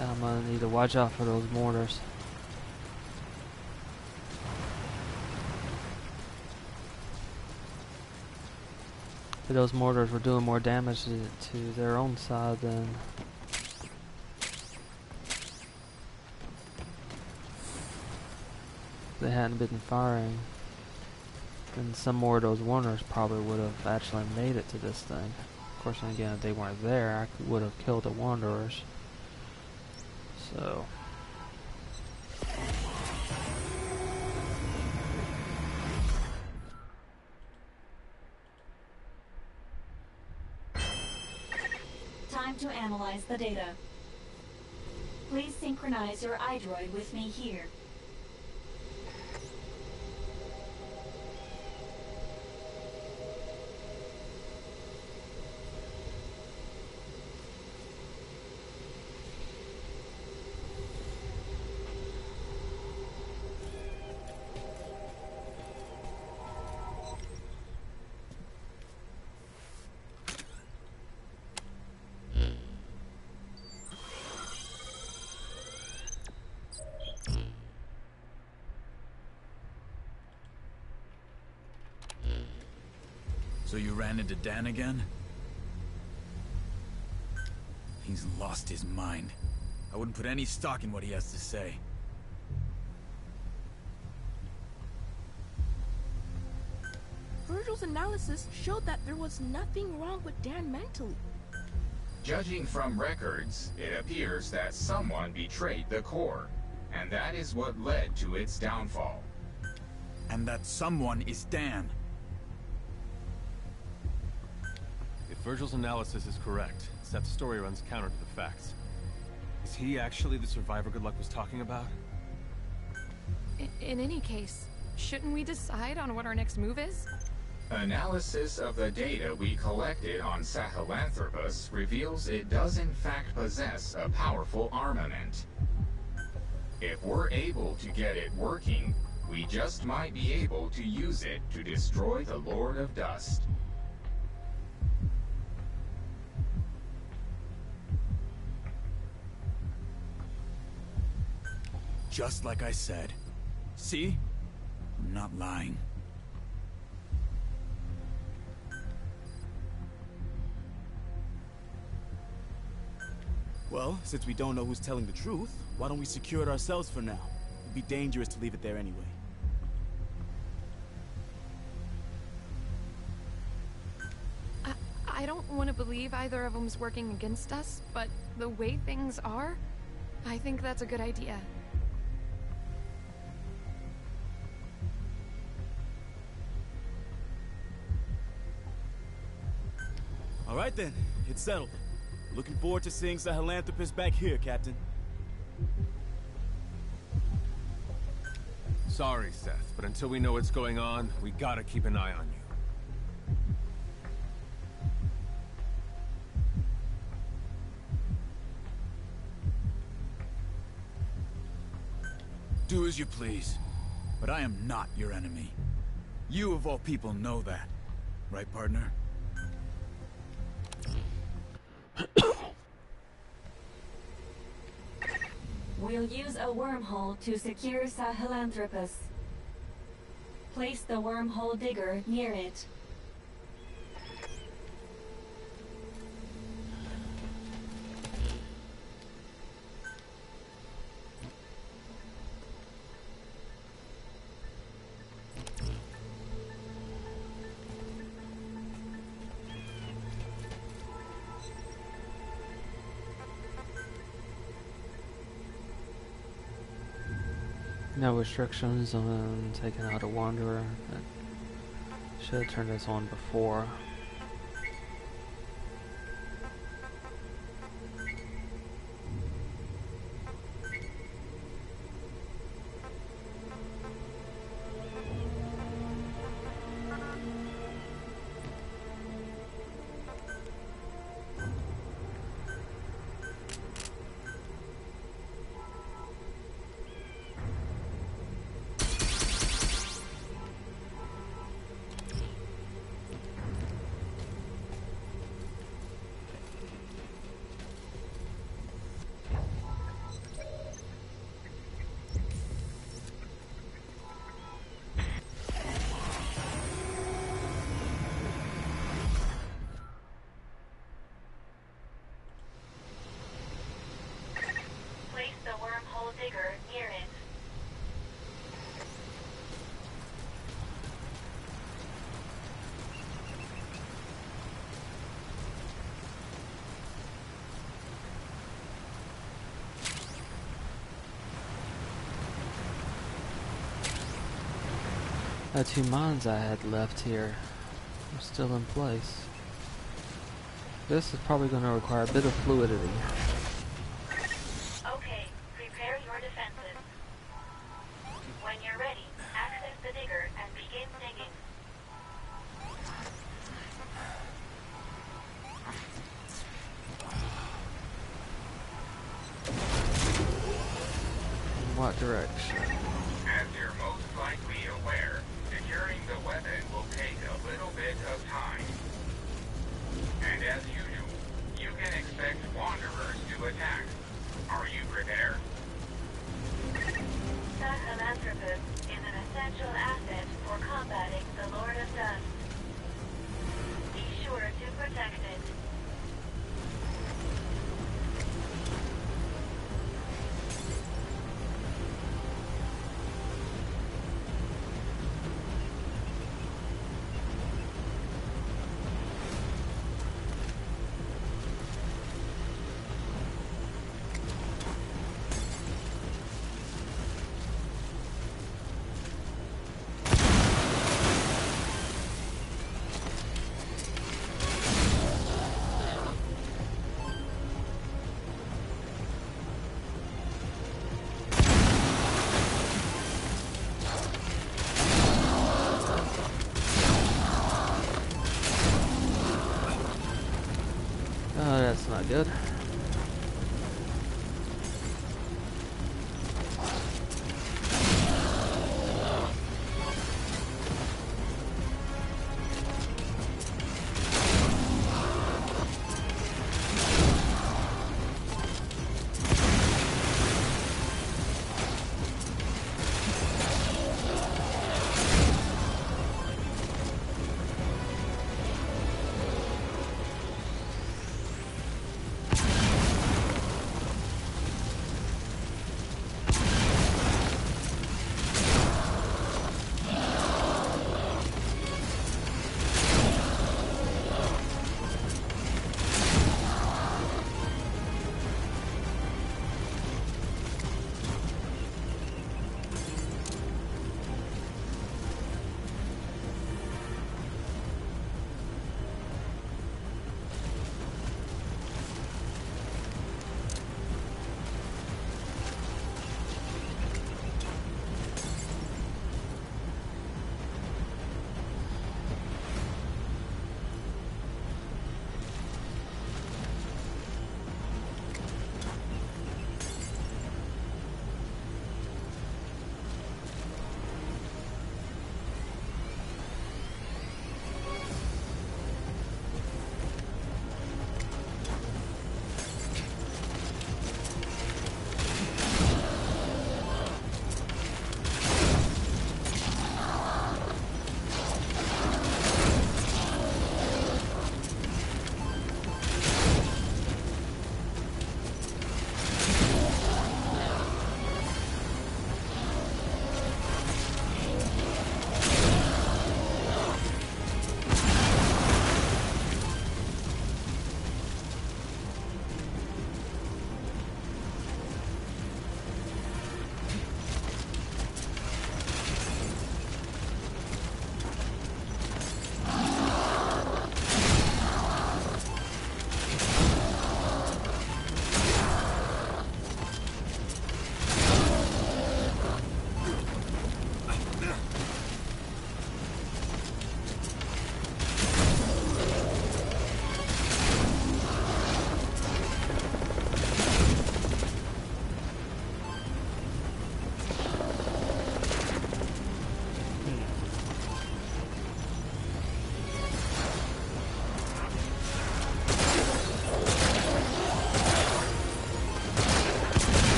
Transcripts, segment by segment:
I'm gonna need to watch out for those mortars. If those mortars were doing more damage to their own side than they hadn't been firing, then some more of those mortars probably would have actually made it to this thing. Of course, again, if they weren't there, I would have killed the wanderers. So time to analyze the data. Please synchronize your iDroid with me here. So you ran into Dan again? He's lost his mind. I wouldn't put any stock in what he has to say. Virgil's analysis showed that there was nothing wrong with Dan mentally. Judging from records, it appears that someone betrayed the core, and that is what led to its downfall. And that someone is Dan. If Virgil's analysis is correct, Seth's story runs counter to the facts. Is he actually the survivor Good Luck was talking about? In any case, shouldn't we decide on what our next move is? Analysis of the data we collected on Sahelanthropus reveals it does in fact possess a powerful armament. If we're able to get it working, we just might be able to use it to destroy the Lord of Dust. Just like I said. See? I'm not lying. Well, since we don't know who's telling the truth, why don't we secure it ourselves for now? It'd be dangerous to leave it there anyway. I don't want to believe either of them's working against us, but the way things are, I think that's a good idea. All right then, it's settled. Looking forward to seeing Sahelanthropus back here, Captain. Sorry, Seth, but until we know what's going on, we gotta keep an eye on you. Do as you please, but I am not your enemy. You of all people know that. Right, partner? We'll use a wormhole to secure Sahelanthropus. Place the wormhole digger near it. no restrictions on taking out a wanderer. Should have turned this on before. wormhole digger near it. The 2 mines I had left here are still in place. This is probably going to require a bit of fluidity. Okay, prepare your defenses. When you're ready, access the digger and begin digging. In what direction? As you're most likely aware, securing the weapon will take a little bit of time. And as usual, you can expect wanderers to attack. Are you prepared? Sahelanthropus is an essential asset for combating the Lord of Dust. Be sure to protect it. Oh, that's not good.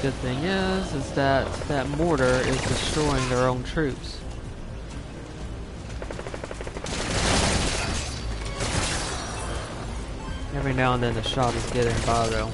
good thing is that that mortar is destroying their own troops. Every now and then the shot is getting by though.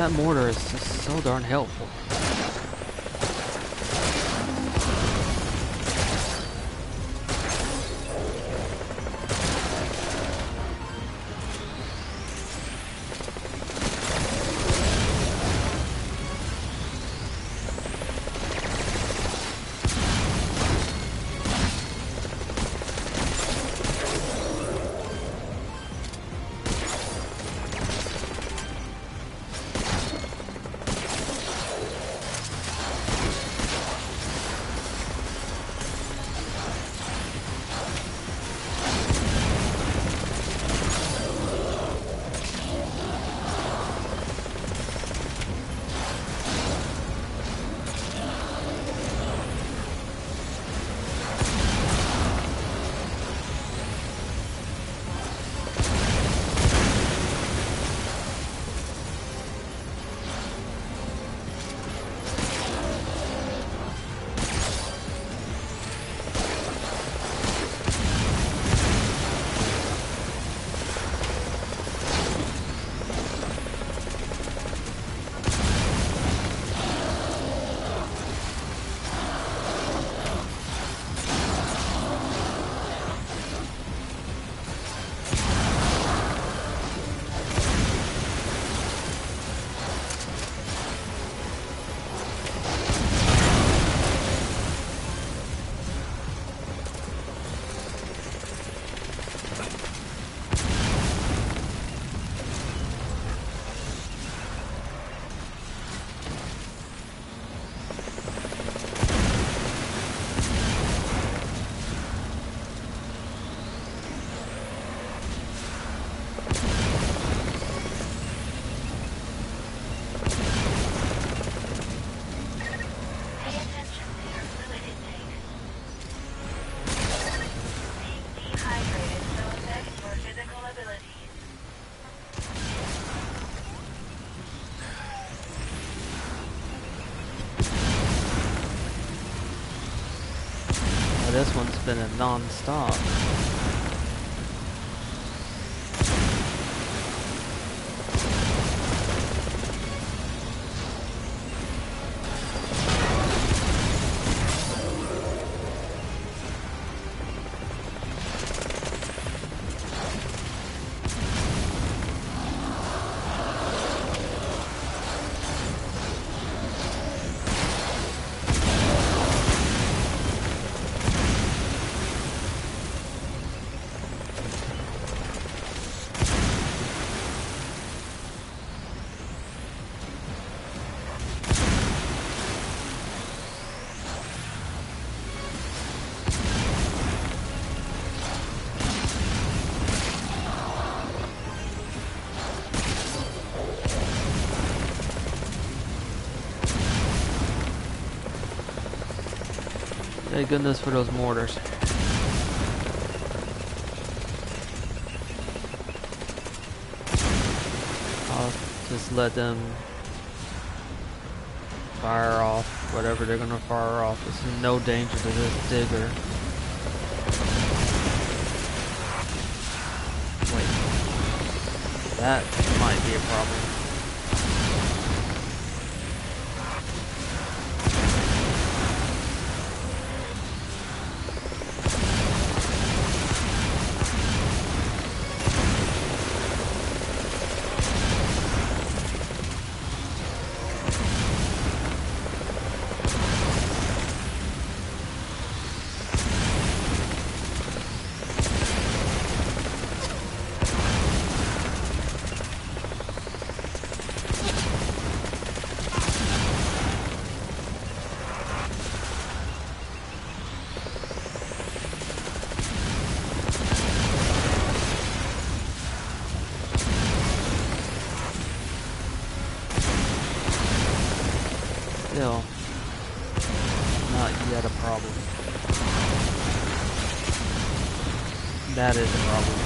That mortar is just so darn helpful. This one's been a non-stop. Thank goodness for those mortars. I'll just let them fire off whatever they're gonna fire off. This is no danger to this digger. Wait. That might be a problem. Still, not yet a problem. That is a problem.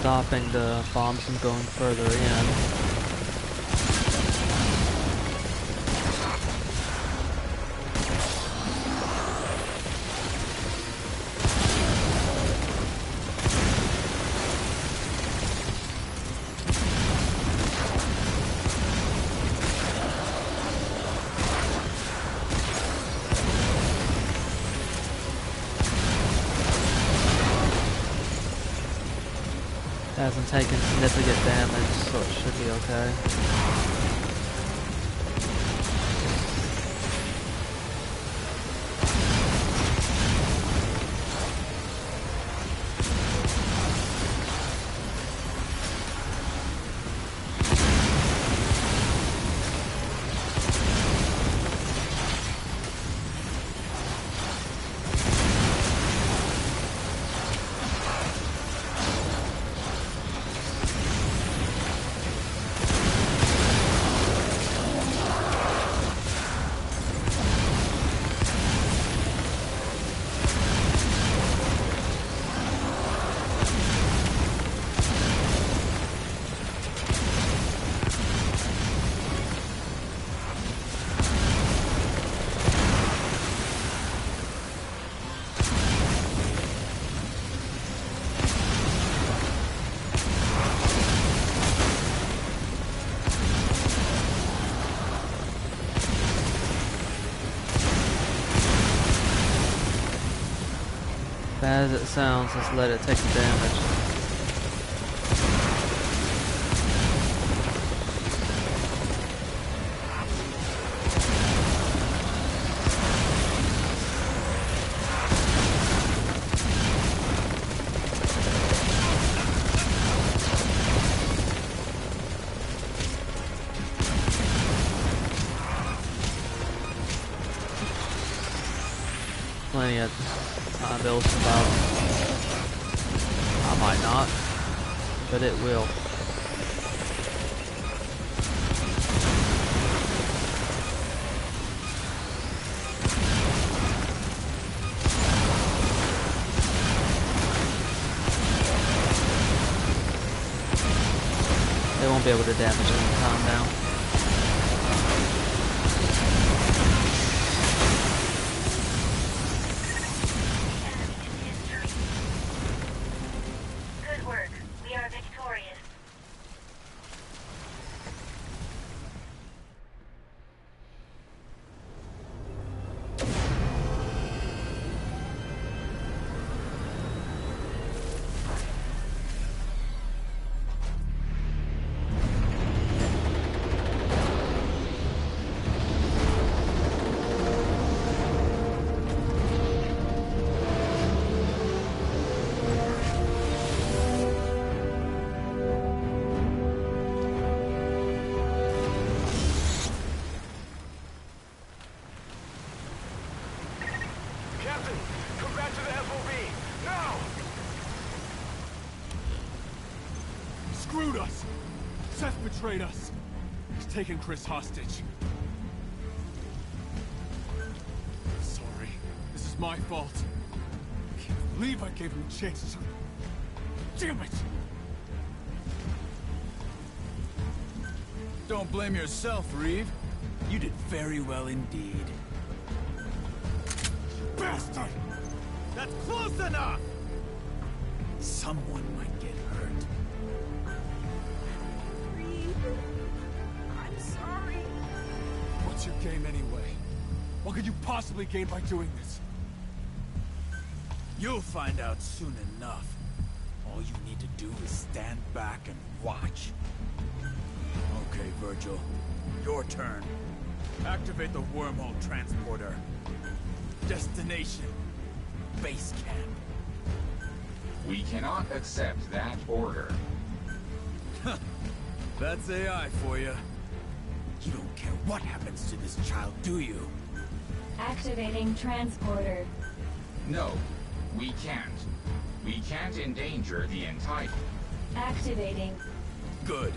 Stopping the bombs from going further in. Hasn't taken significant damage, so it should be okay. Bad as it sounds, let's let it take the damage. Plenty of time they'll survive. I might not, but it will. They won't be able to damage it in time now. betrayed us. He's taken Chris hostage. Sorry. This is my fault. I can't believe I gave him a chance to... Damn it! Don't blame yourself, Reeve. You did very well indeed. Bastard! That's close enough! Someone might get hurt. Reeve, I'm sorry. What's your game anyway? What could you possibly gain by doing this? You'll find out soon enough. All you need to do is stand back and watch. Okay, Virgil. Your turn. Activate the wormhole transporter. Destination. Base camp. We cannot accept that order. That's AI for you. You don't care what happens to this child, do you? Activating transporter. No, we can't. We can't endanger the entire... Activating. Good.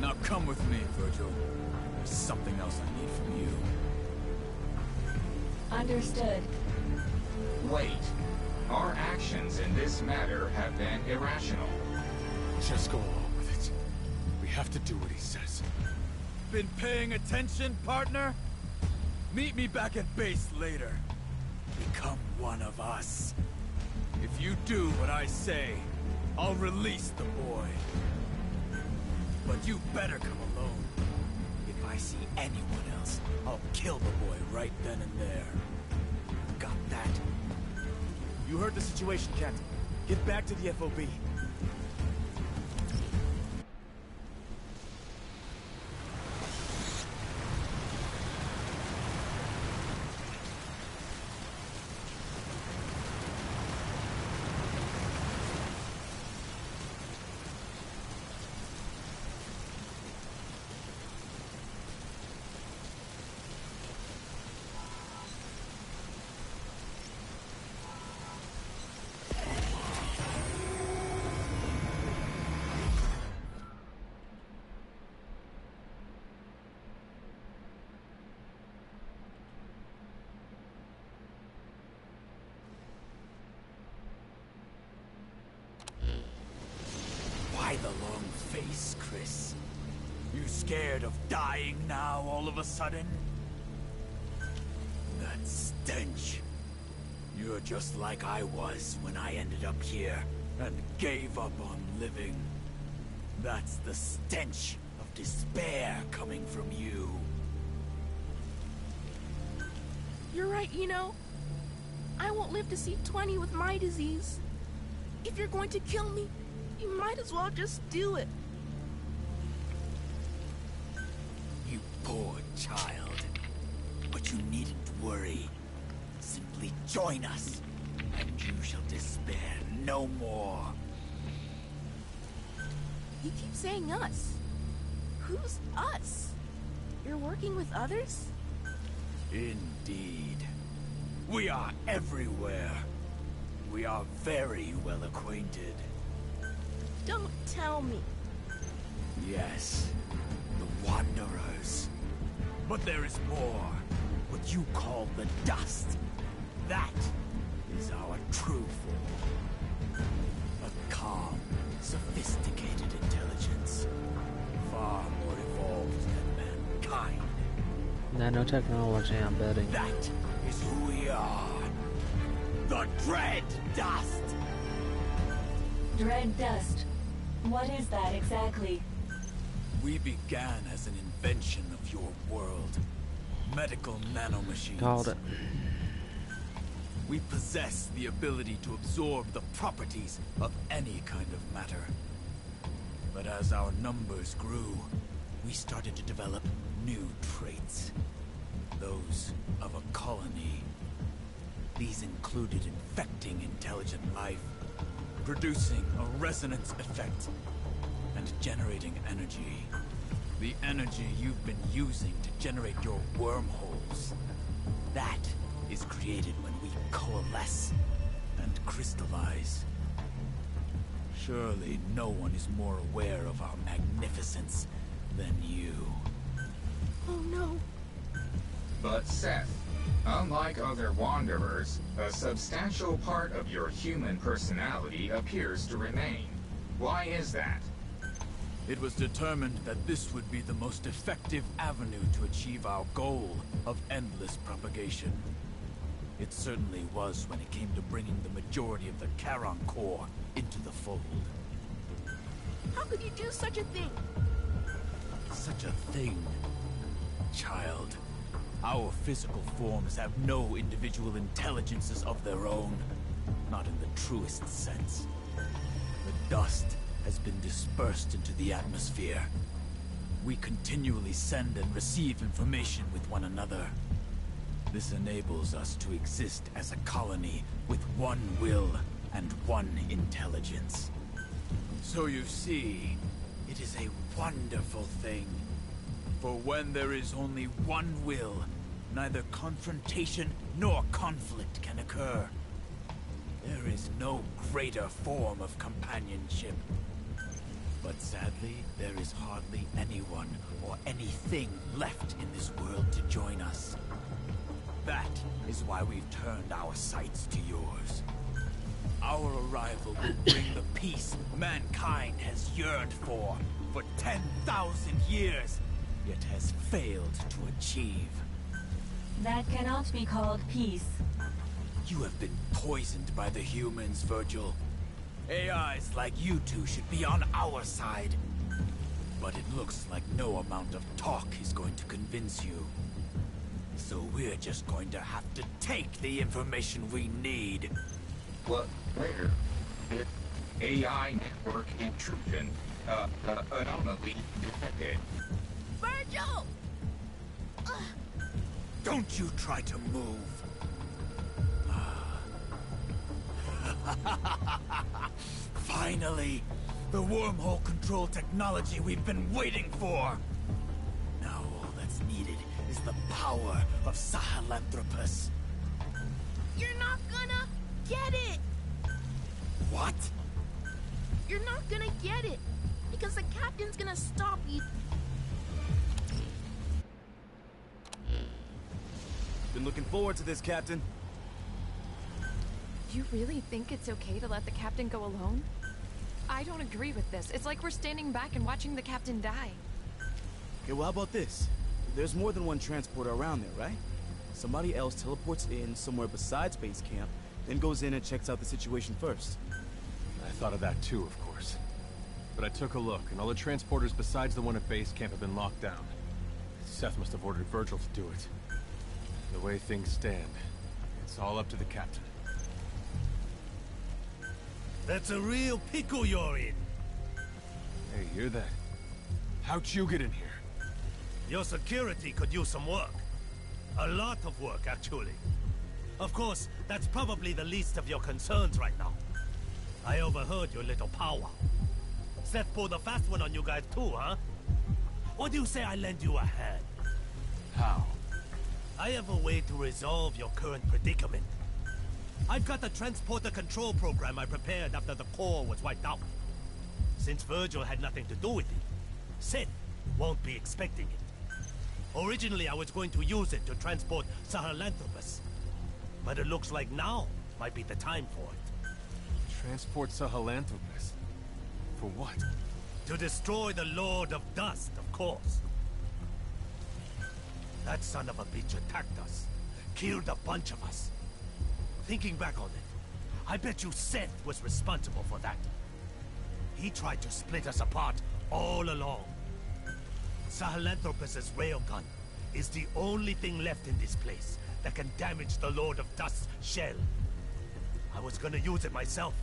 Now come with me, Virgil. There's something else I need from you. Understood. Wait. Our actions in this matter have been irrational. Just go along with it. We have to do what he says. Been paying attention, partner? Meet me back at base later. Become one of us. If you do what I say, I'll release the boy. But you better come alone. If I see anyone else, I'll kill the boy right then and there. Got that? You heard the situation, Captain. Get back to the FOB. Why the long face, Chris? You scared of dying now, all of a sudden? That stench. You're just like I was when I ended up here and gave up on living. That's the stench of despair coming from you. You're right, I won't live to see 20 with my disease. If you're going to kill me, you might as well just do it. You poor child. But you needn't worry. Simply join us, and you shall despair no more. You keep saying us. Who's us? You're working with others? Indeed. We are everywhere. We are very well acquainted. Don't tell me. Yes, the Wanderers. But there is more. What you call the dust. That is our true form. A calm, sophisticated intelligence. Far more evolved than mankind. Nanotechnology, I'm betting. That is who we are. The Dread Dust! Dread dust. What is that exactly? We began as an invention of your world. Medical nanomachines. Called it. We possess the ability to absorb the properties of any kind of matter. But as our numbers grew, we started to develop new traits. Those of a colony. These included infecting intelligent life, producing a resonance effect, and generating energy. The energy you've been using to generate your wormholes. That is created when we coalesce and crystallize. Surely no one is more aware of our magnificence than you. Oh no. But Seth, unlike other Wanderers, a substantial part of your human personality appears to remain. Why is that? It was determined that this would be the most effective avenue to achieve our goal of endless propagation. It certainly was when it came to bringing the majority of the Charon core into the fold. How could you do such a thing? Such a thing, child. Our physical forms have no individual intelligences of their own. Not in the truest sense. The dust has been dispersed into the atmosphere. We continually send and receive information with one another. This enables us to exist as a colony with one will and one intelligence. So you see, it is a wonderful thing. For when there is only one will, neither confrontation nor conflict can occur. There is no greater form of companionship. But sadly, there is hardly anyone or anything left in this world to join us. That is why we've turned our sights to yours. Our arrival will bring the peace mankind has yearned for 10,000 years, yet has failed to achieve. That cannot be called peace. You have been poisoned by the humans, Virgil. AIs like you two should be on our side. But it looks like no amount of talk is going to convince you. So we're just going to have to take the information we need. What? Later. AI network intrusion. Anomaly detected. Virgil! Don't you try to move. Finally! The wormhole control technology we've been waiting for! Now all that's needed is the power of Sahelanthropus. You're not gonna get it! What? You're not gonna get it! Because the captain's gonna stop you. Been looking forward to this, Captain. You really think it's okay to let the captain go alone? I don't agree with this. It's like we're standing back and watching the captain die. Okay, well, how about this? There's more than one transporter around there, right? Somebody else teleports in somewhere besides base camp, then goes in and checks out the situation first. I thought of that too, of course. But I took a look, and all the transporters besides the one at base camp have been locked down. Seth must have ordered Virgil to do it. The way things stand, it's all up to the captain. That's a real pickle you're in. Hey, hear that? How'd you get in here? Your security could use some work. A lot of work, actually. Of course, that's probably the least of your concerns right now. I overheard your little powwow. Seth pulled a fast one on you guys too, huh? What do you say I lend you a hand? How? I have a way to resolve your current predicament. I've got a transporter control program I prepared after the core was wiped out. Since Virgil had nothing to do with it, Seth won't be expecting it. Originally, I was going to use it to transport Sahelanthropus. But it looks like now might be the time for it. Transport Sahelanthropus? For what? To destroy the Lord of Dust, of course. That son of a bitch attacked us. Killed a bunch of us. Thinking back on it, I bet you Seth was responsible for that. He tried to split us apart all along. Sahelanthropus' railgun is the only thing left in this place that can damage the Lord of Dust's shell. I was gonna use it myself.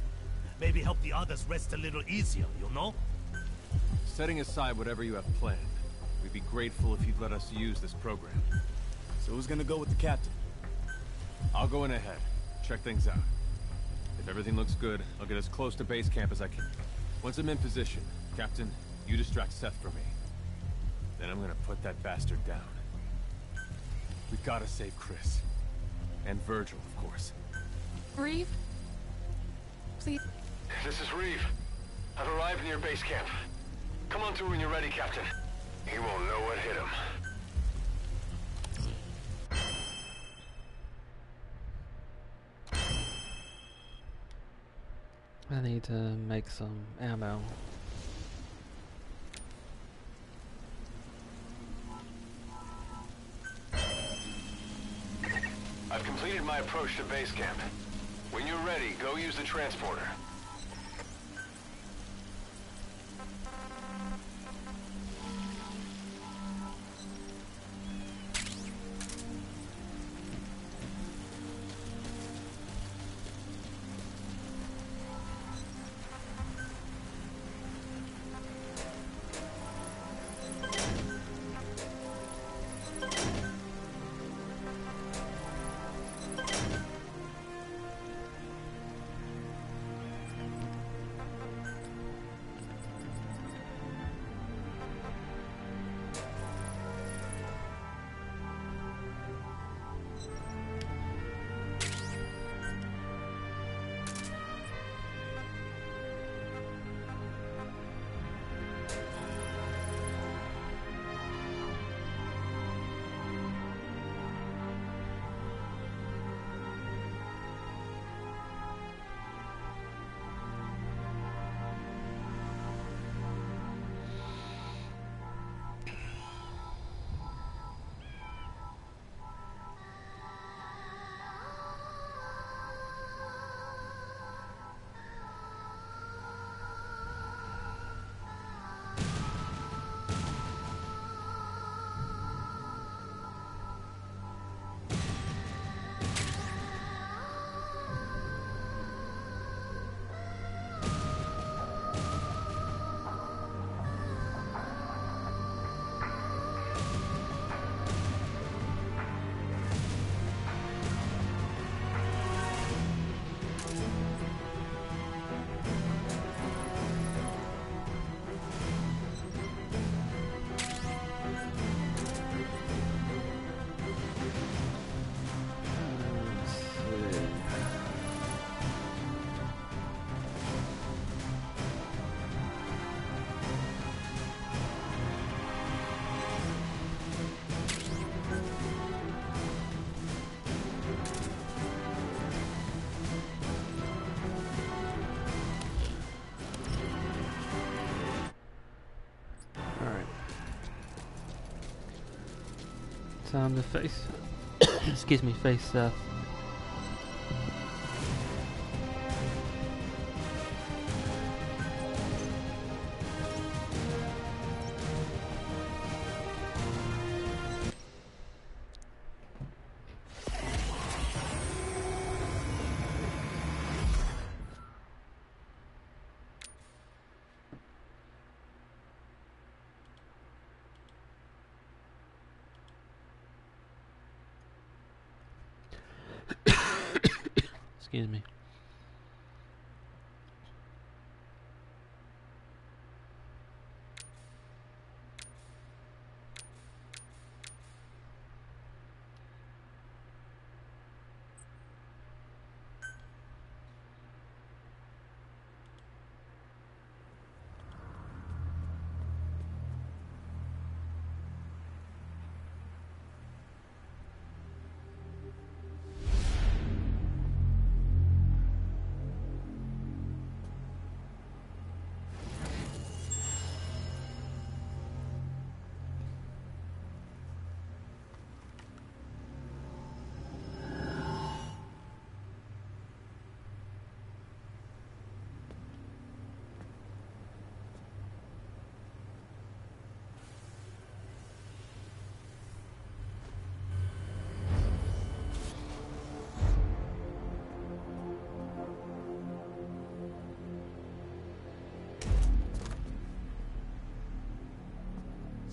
Maybe help the others rest a little easier, you know? Setting aside whatever you have planned, we'd be grateful if you'd let us use this program. So who's gonna go with the captain? I'll go in ahead, check things out. If everything looks good, I'll get as close to base camp as I can. Once I'm in position, Captain, you distract Seth for me. Then I'm gonna put that bastard down. We gotta save Chris. And Virgil, of course. Reeve? Please. This is Reeve. I've arrived near base camp. Come on through when you're ready, Captain. He won't know what hit him. I need to make some ammo. I've completed my approach to base camp. When you're ready, go use the transporter. Time to face, excuse me, face Seth. Excuse me.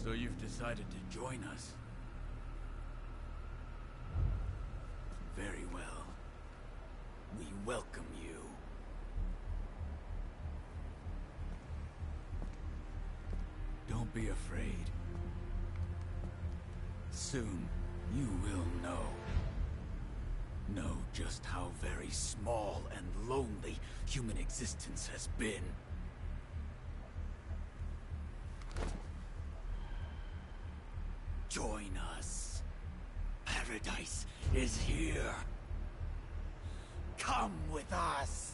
So you've decided to join us? Very well. We welcome you. Don't be afraid. Soon, you will know. Know just how very small and lonely human existence has been. us. Paradise is here. Come with us.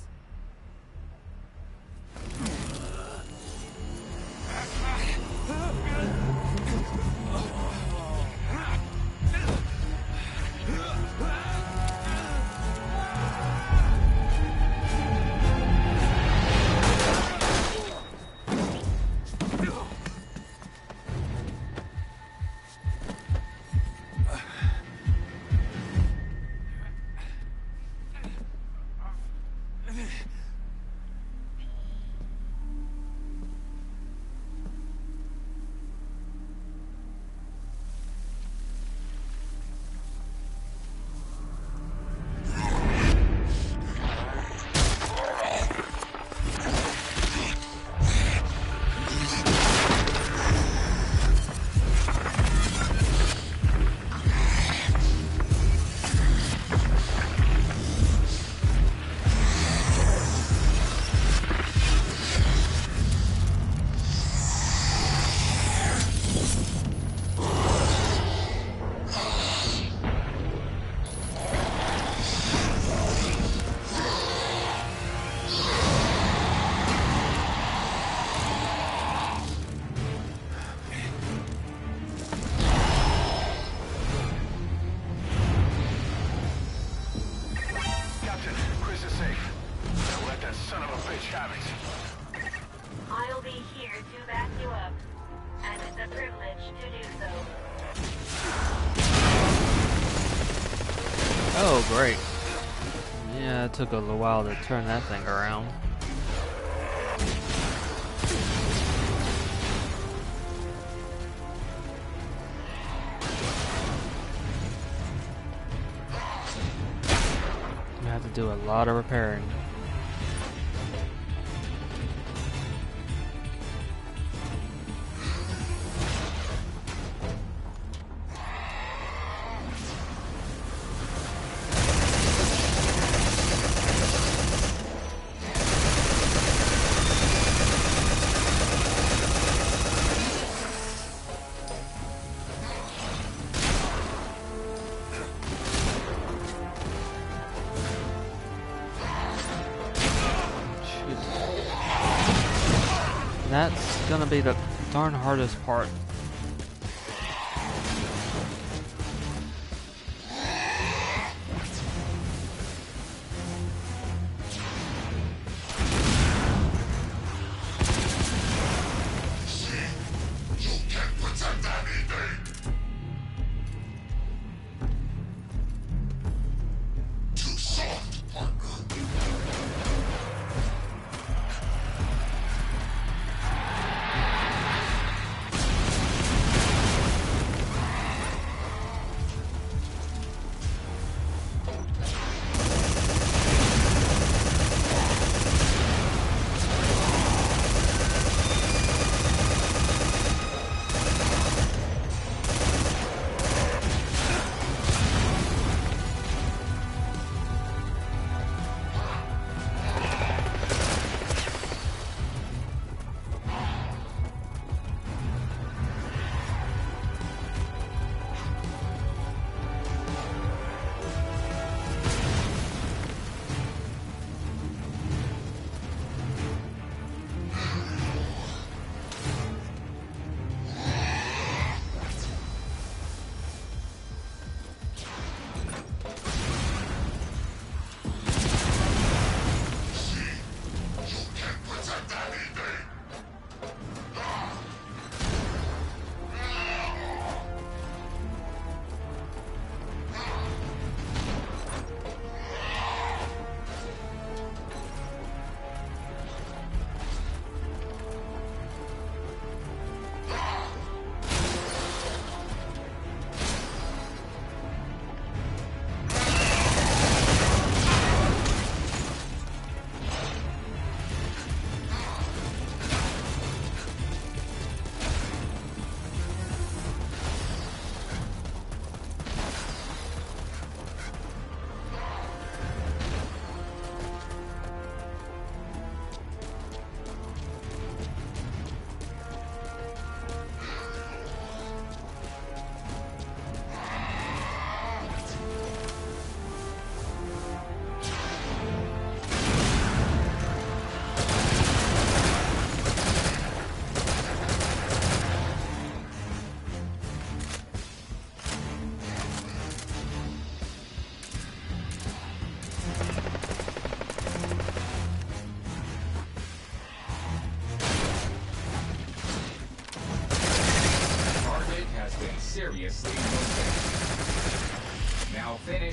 I'll be here to back you up, and it's a privilege to do so. Oh, great. Yeah, it took a little while to turn that thing around. You have to do a lot of repairing. That's gonna be the darn hardest part.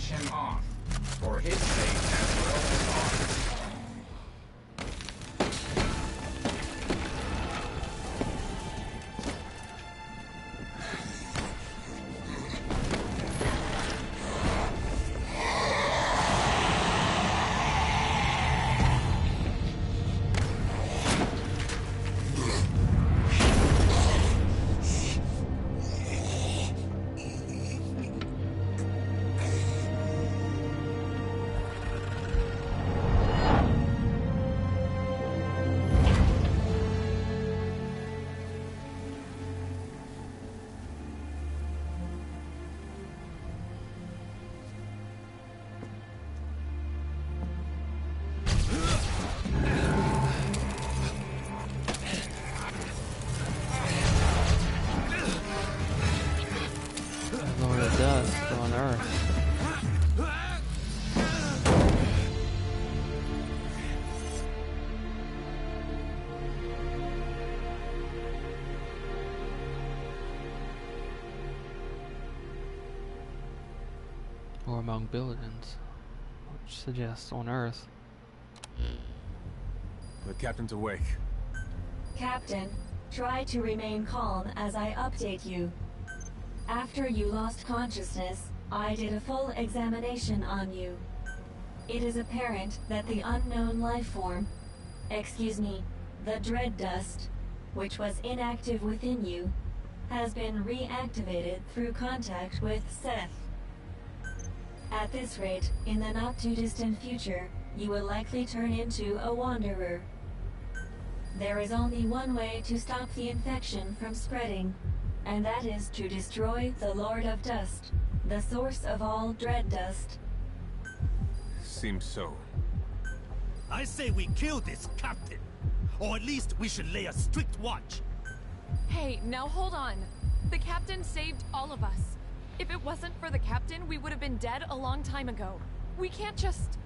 finish him off, for his sake as well as ours. Lord of Dust on Earth. Or among billions, which suggests on Earth. The captain's awake. Captain, try to remain calm as I update you. After you lost consciousness, I did a full examination on you. It is apparent that the unknown life form, the dread dust, which was inactive within you, has been reactivated through contact with Seth. At this rate, in the not-too-distant future, you will likely turn into a wanderer. There is only one way to stop the infection from spreading, and that is to destroy the Lord of Dust, the source of all dread dust. Seems so. I say we kill this captain. Or at least we should lay a strict watch. Hey, now hold on. The captain saved all of us. If it wasn't for the captain, we would have been dead a long time ago. We can't just...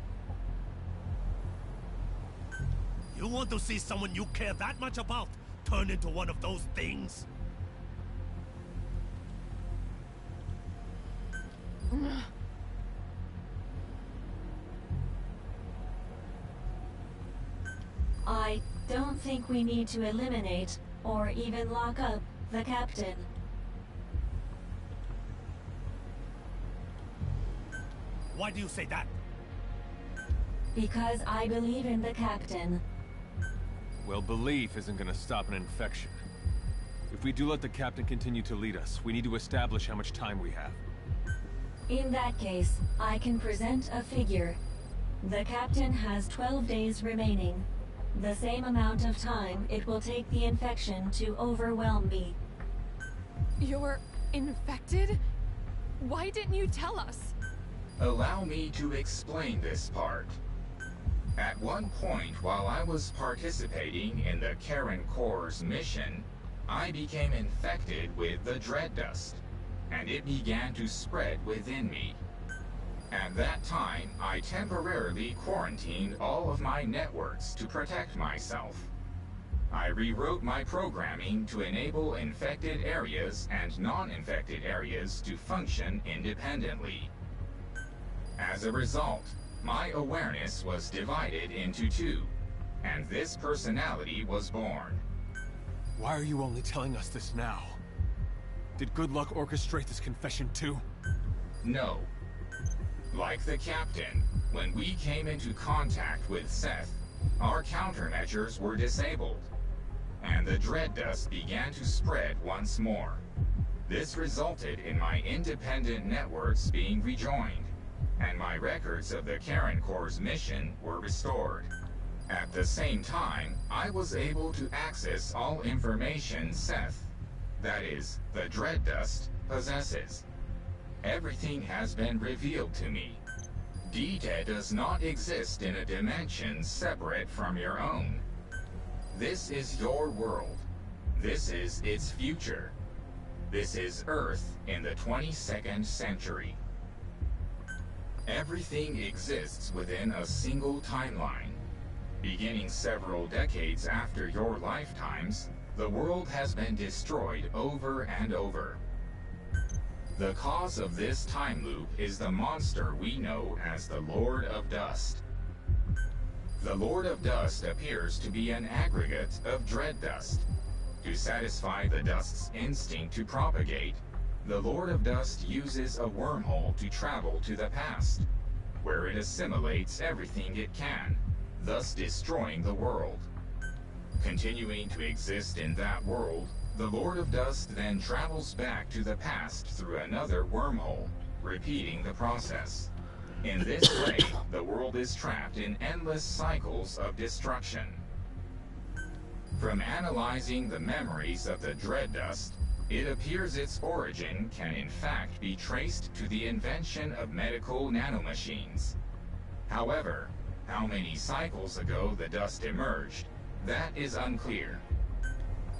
You want to see someone you care that much about turn into one of those things? I don't think we need to eliminate, or even lock up, the captain. Why do you say that? Because I believe in the captain. Well, belief isn't gonna stop an infection. If we do let the captain continue to lead us, we need to establish how much time we have. In that case, I can present a figure. The captain has 12 days remaining. The same amount of time it will take the infection to overwhelm me. You're infected? Why didn't you tell us? Allow me to explain this part. At one point, while I was participating in the Karen Corps' mission, I became infected with the dread dust, and it began to spread within me. At that time, I temporarily quarantined all of my networks to protect myself. I rewrote my programming to enable infected areas and non-infected areas to function independently. As a result, my awareness was divided into two, and this personality was born. Why are you only telling us this now? Did Good Luck orchestrate this confession too? No. Like the captain, when we came into contact with Seth, our countermeasures were disabled, and the dread dust began to spread once more. This resulted in my independent networks being rejoined, and my records of the Karen Corps' mission were restored. At the same time, I was able to access all information Seth, that is, the dread dust, possesses. Everything has been revealed to me. Dita does not exist in a dimension separate from your own. This is your world. This is its future. This is Earth in the 22nd century. Everything exists within a single timeline. Beginning several decades after your lifetimes, the world has been destroyed over and over. The cause of this time loop is the monster we know as the Lord of Dust. The Lord of Dust appears to be an aggregate of dread dust. To satisfy the dust's instinct to propagate, the Lord of Dust uses a wormhole to travel to the past, where it assimilates everything it can, thus destroying the world. Continuing to exist in that world, the Lord of Dust then travels back to the past through another wormhole, repeating the process. In this way, the world is trapped in endless cycles of destruction. From analyzing the memories of the Dread Dust, it appears its origin can in fact be traced to the invention of medical nanomachines. However, how many cycles ago the dust emerged, that is unclear.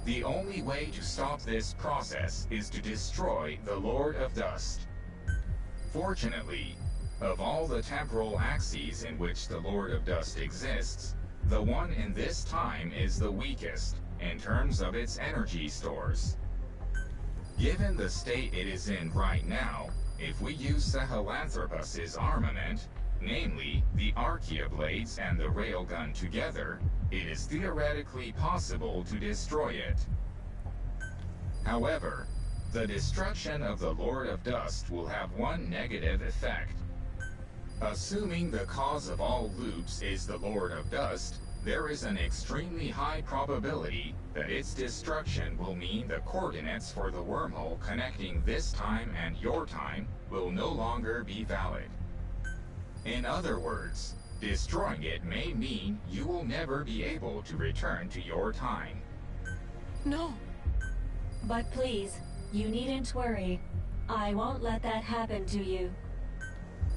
The only way to stop this process is to destroy the Lord of Dust. Fortunately, of all the temporal axes in which the Lord of Dust exists, the one in this time is the weakest in terms of its energy stores. Given the state it is in right now, if we use Sahelanthropus's armament, namely the Archaea blades and the railgun together, it is theoretically possible to destroy it. However, the destruction of the Lord of Dust will have one negative effect. Assuming the cause of all loops is the Lord of Dust, there is an extremely high probability that its destruction will mean the coordinates for the wormhole connecting this time and your time will no longer be valid. In other words, destroying it may mean you will never be able to return to your time. No. But please, you needn't worry. I won't let that happen to you.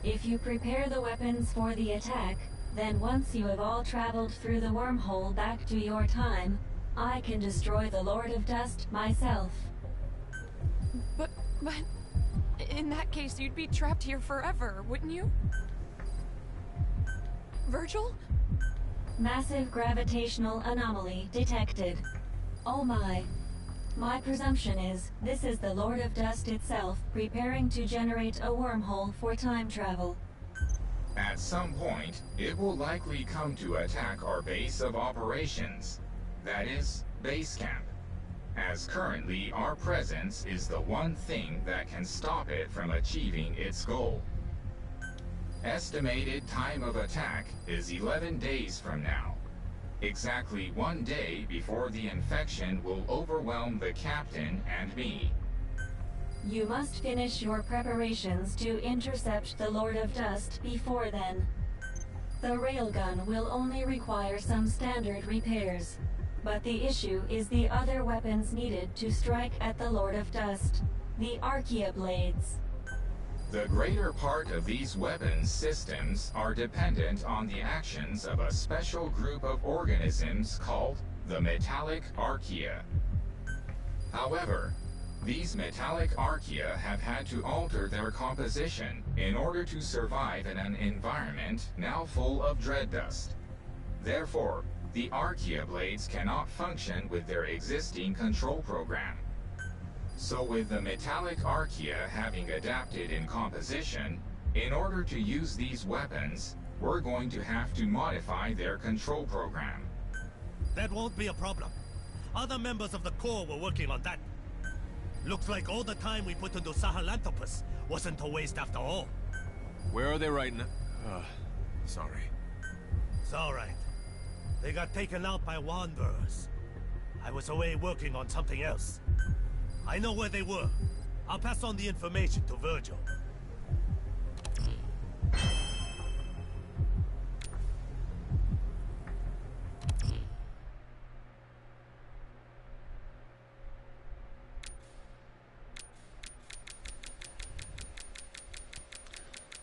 If you prepare the weapons for the attack, then once you have all traveled through the wormhole back to your time, I can destroy the Lord of Dust myself. But, in that case, you'd be trapped here forever, wouldn't you? Virgil? Massive gravitational anomaly detected. Oh my. My presumption is, this is the Lord of Dust itself preparing to generate a wormhole for time travel. At some point, it will likely come to attack our base of operations. That is, base camp. As currently, our presence is the one thing that can stop it from achieving its goal. Estimated time of attack is 11 days from now. Exactly 1 day before the infection will overwhelm the captain and me. You must finish your preparations to intercept the Lord of Dust before then. The railgun will only require some standard repairs, but the issue is the other weapons needed to strike at the Lord of Dust, the Archaea blades. The greater part of these weapons systems are dependent on the actions of a special group of organisms called the metallic Archaea. However, these metallic Archaea have had to alter their composition in order to survive in an environment now full of dread dust. Therefore, the Archaea blades cannot function with their existing control program. So with the metallic Archaea having adapted in composition, in order to use these weapons, we're going to have to modify their control program. That won't be a problem. Other members of the Corps were working on that. Looks like all the time we put into Sahelanthropus wasn't a waste after all. Where are they right now? Sorry. It's alright. They got taken out by wanderers. I was away working on something else. I know where they were. I'll pass on the information to Virgil.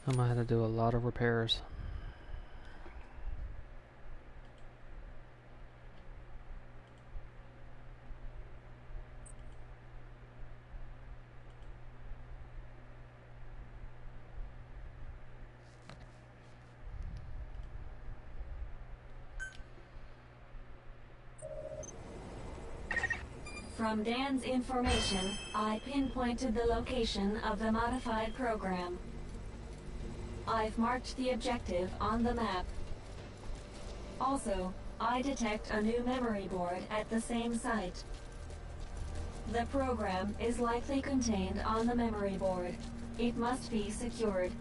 I'm gonna have to do a lot of repairs. From Dan's information, I pinpointed the location of the modified program. I've marked the objective on the map. Also, I detect a new memory board at the same site. The program is likely contained on the memory board. It must be secured.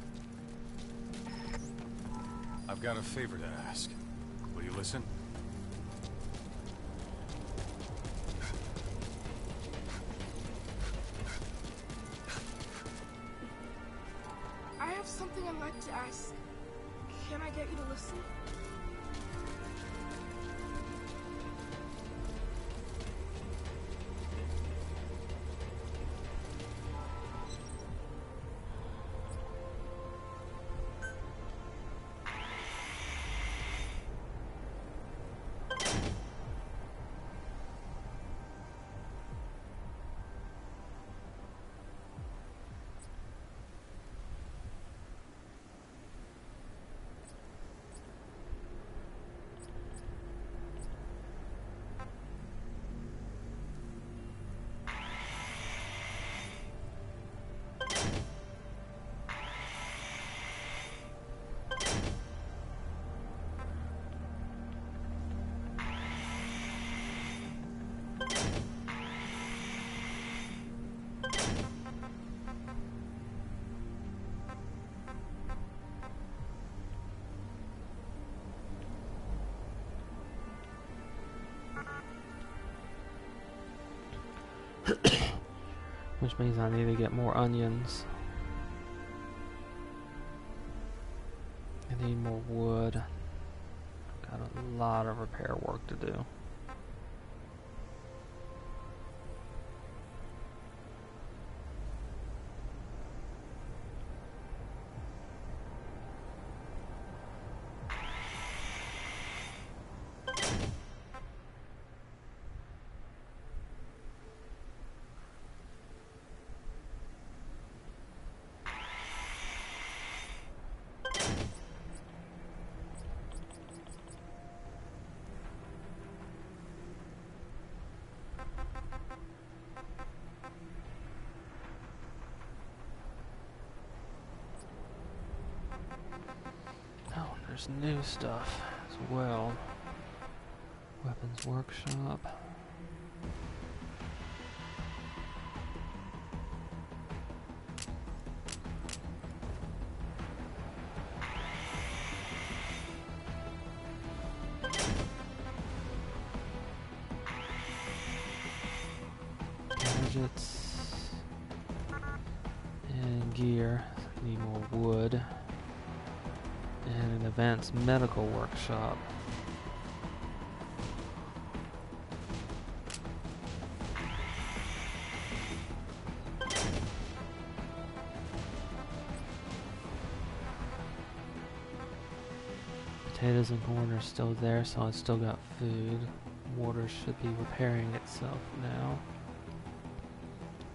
I've got a favor to ask. Will you listen? I have something I'd like to ask. Can I get you to listen? Which means I need to get more onions. I need more wood. Got a lot of repair work to do. There's new stuff as well. Weapons workshop. Gadgets and gear. Need more wood. And an advanced medical workshop. Potatoes and corn are still there, so I still got food. Water should be repairing itself now.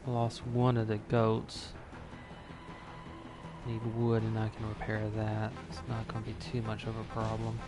I lost one of the goats. Need wood and I can repair that. It's not going to be too much of a problem.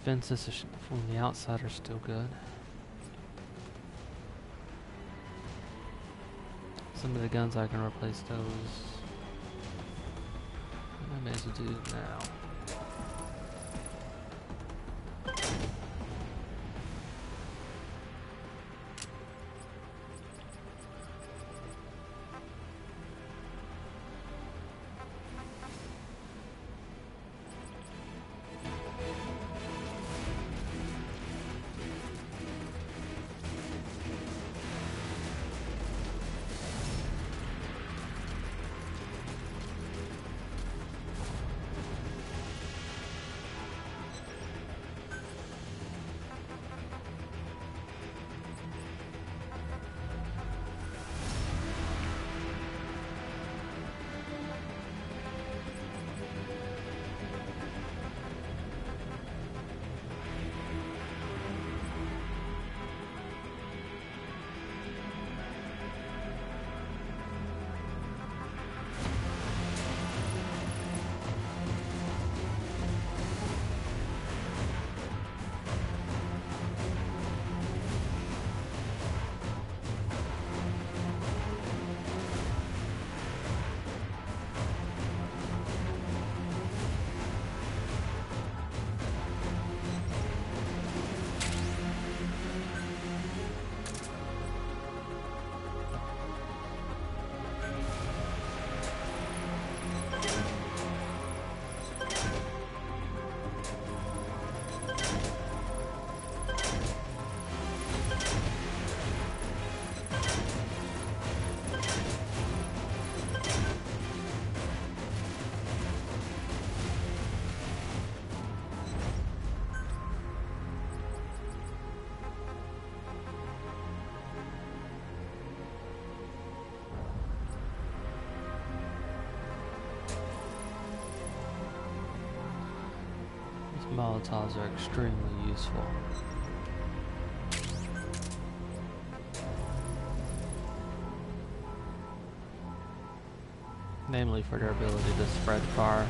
Fences from the outside are still good. Some of the guns I can replace those. I may as well do it now. Molotovs are extremely useful. Namely for their ability to spread fire.